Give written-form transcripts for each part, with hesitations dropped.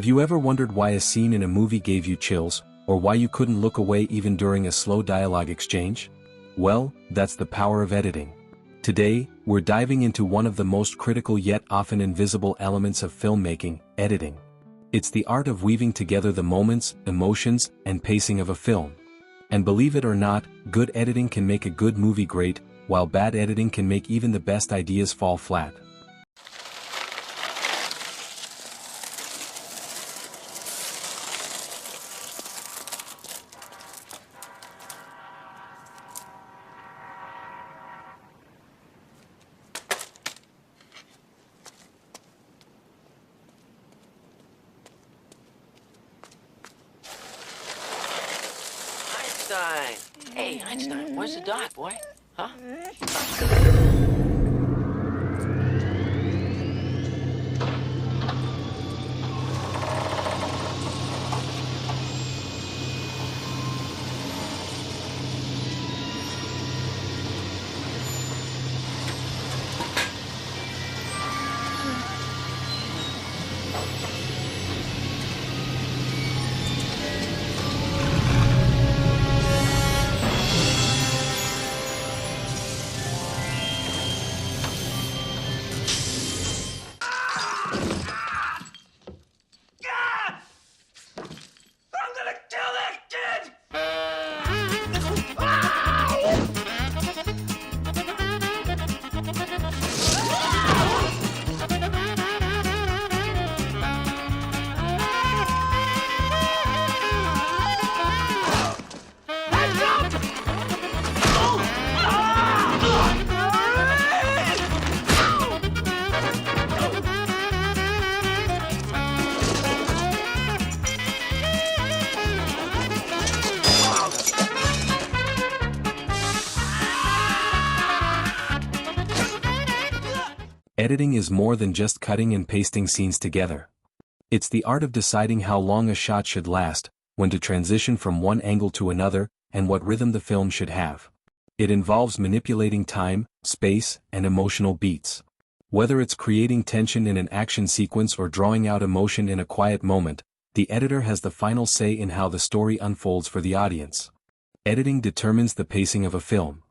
Have you ever wondered why a scene in a movie gave you chills, or why you couldn't look away even during a slow dialogue exchange? Well, that's the power of editing. Today, we're diving into one of the most critical yet often invisible elements of filmmaking, editing. It's the art of weaving together the moments, emotions, and pacing of a film. And believe it or not, good editing can make a good movie great, while bad editing can make even the best ideas fall flat. Einstein! Hey, Einstein, where's the doc, boy? Huh? Editing is more than just cutting and pasting scenes together. It's the art of deciding how long a shot should last, when to transition from one angle to another, and what rhythm the film should have. It involves manipulating time, space, and emotional beats. Whether it's creating tension in an action sequence or drawing out emotion in a quiet moment, the editor has the final say in how the story unfolds for the audience. Editing determines the pacing of a film.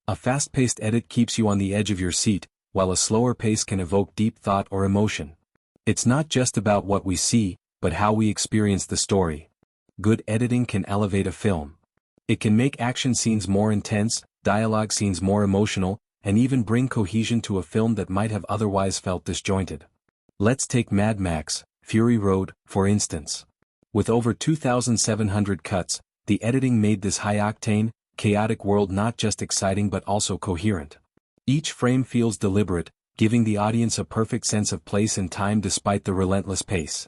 A fast-paced edit keeps you on the edge of your seat, while a slower pace can evoke deep thought or emotion. It's not just about what we see, but how we experience the story. Good editing can elevate a film. It can make action scenes more intense, dialogue scenes more emotional, and even bring cohesion to a film that might have otherwise felt disjointed. Let's take Mad Max, Fury Road, for instance. With over 2,700 cuts, the editing made this high-octane, chaotic world not just exciting but also coherent. Each frame feels deliberate, giving the audience a perfect sense of place and time despite the relentless pace.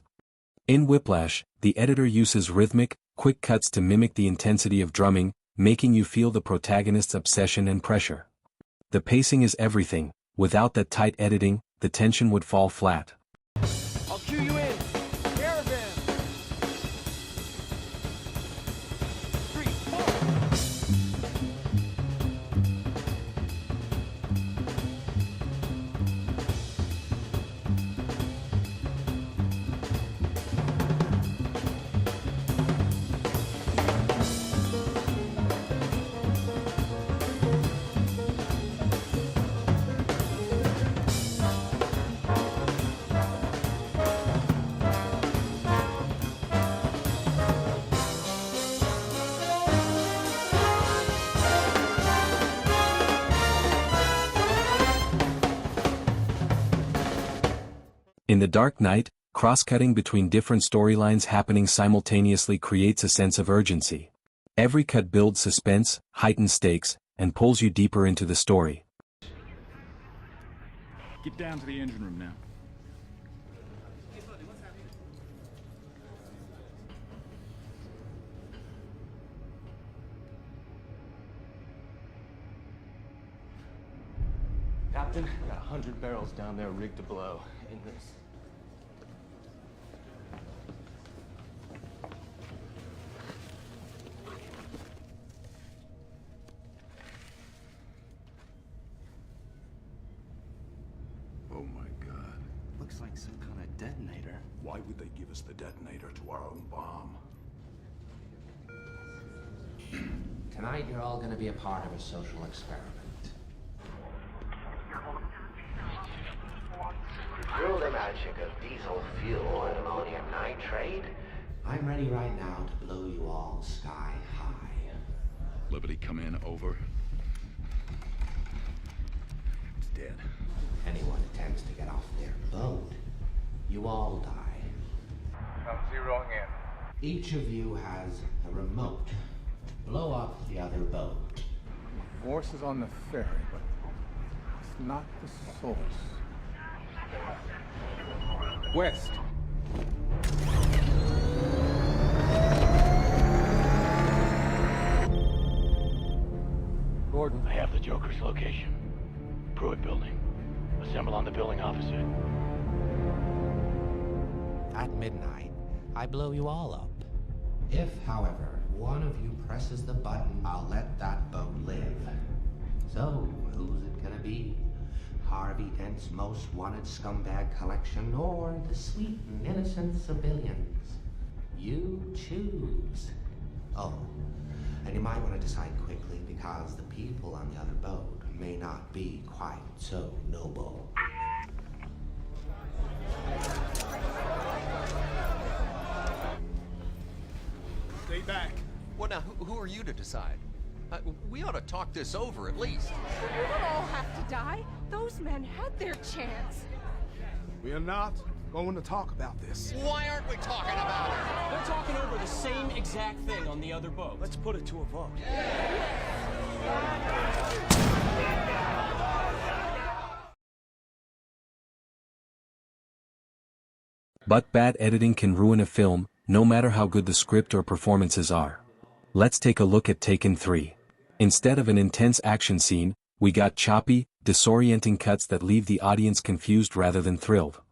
In Whiplash, the editor uses rhythmic, quick cuts to mimic the intensity of drumming, making you feel the protagonist's obsession and pressure. The pacing is everything. Without that tight editing, the tension would fall flat. I'll cue you in. Caravan. 3, 4. In The Dark Knight, cross-cutting between different storylines happening simultaneously creates a sense of urgency. Every cut builds suspense, heightens stakes, and pulls you deeper into the story. Get down to the engine room now. Captain, I got 100 barrels down there rigged to blow. In this. Oh my God. Looks like some kind of detonator. Why would they give us the detonator to our own bomb? Tonight you're all going to be a part of a social experiment. Through the magic of diesel fuel and ammonium nitrate, I'm ready right now to blow you all sky high. Liberty, come in, over. It's dead. Anyone attempts to get off their boat, you all die. I'm zeroing in. Each of you has a remote. Blow up the other boat. Force is on the ferry, but it's not the source. West. Gordon. I have the Joker's location. Pruitt Building. Assemble on the building opposite. At midnight, I blow you all up. If, however, one of you presses the button, I'll let that boat live. So, who's it gonna be? Harvey Dent's most wanted scumbag collection, or the sweet and innocent civilians? You choose. Oh, and you might want to decide quickly, because the people on the other boat may not be quite so noble. Stay back. Well, now, who are you to decide? We ought to talk this over at least. You don't all have to die. Those men had their chance. We are not going to talk about this. Why aren't we talking about it? They're talking over the same exact thing on the other boat. Let's put it to a vote. But bad editing can ruin a film, no matter how good the script or performances are. Let's take a look at Taken 3. Instead of an intense action scene, we got choppy, disorienting cuts that leave the audience confused rather than thrilled.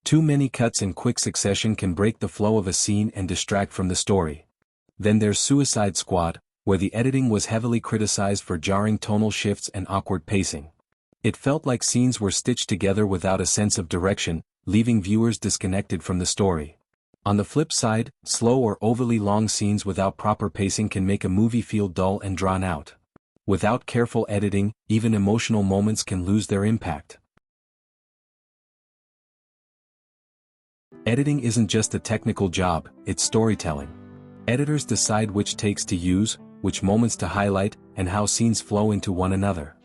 Too many cuts in quick succession can break the flow of a scene and distract from the story. Then there's Suicide Squad, where the editing was heavily criticized for jarring tonal shifts and awkward pacing. It felt like scenes were stitched together without a sense of direction, leaving viewers disconnected from the story. On the flip side, slow or overly long scenes without proper pacing can make a movie feel dull and drawn out. Without careful editing, even emotional moments can lose their impact. Editing isn't just a technical job, it's storytelling. Editors decide which takes to use, which moments to highlight, and how scenes flow into one another.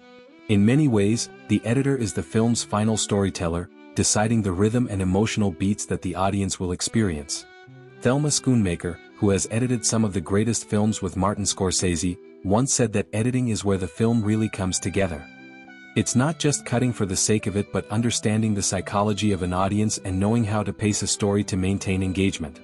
In many ways, the editor is the film's final storyteller, deciding the rhythm and emotional beats that the audience will experience. Thelma Schoonmaker, who has edited some of the greatest films with Martin Scorsese, once said that editing is where the film really comes together. It's not just cutting for the sake of it, but understanding the psychology of an audience and knowing how to pace a story to maintain engagement.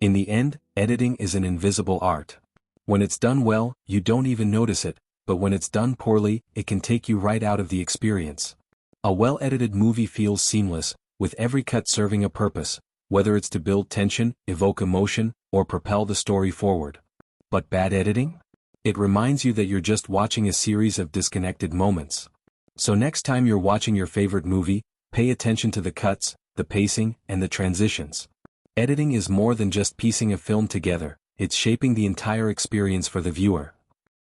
In the end, editing is an invisible art. When it's done well, you don't even notice it, but when it's done poorly, it can take you right out of the experience. A well-edited movie feels seamless, with every cut serving a purpose, whether it's to build tension, evoke emotion, or propel the story forward. But bad editing? It reminds you that you're just watching a series of disconnected moments. So next time you're watching your favorite movie, pay attention to the cuts, the pacing, and the transitions. Editing is more than just piecing a film together, it's shaping the entire experience for the viewer.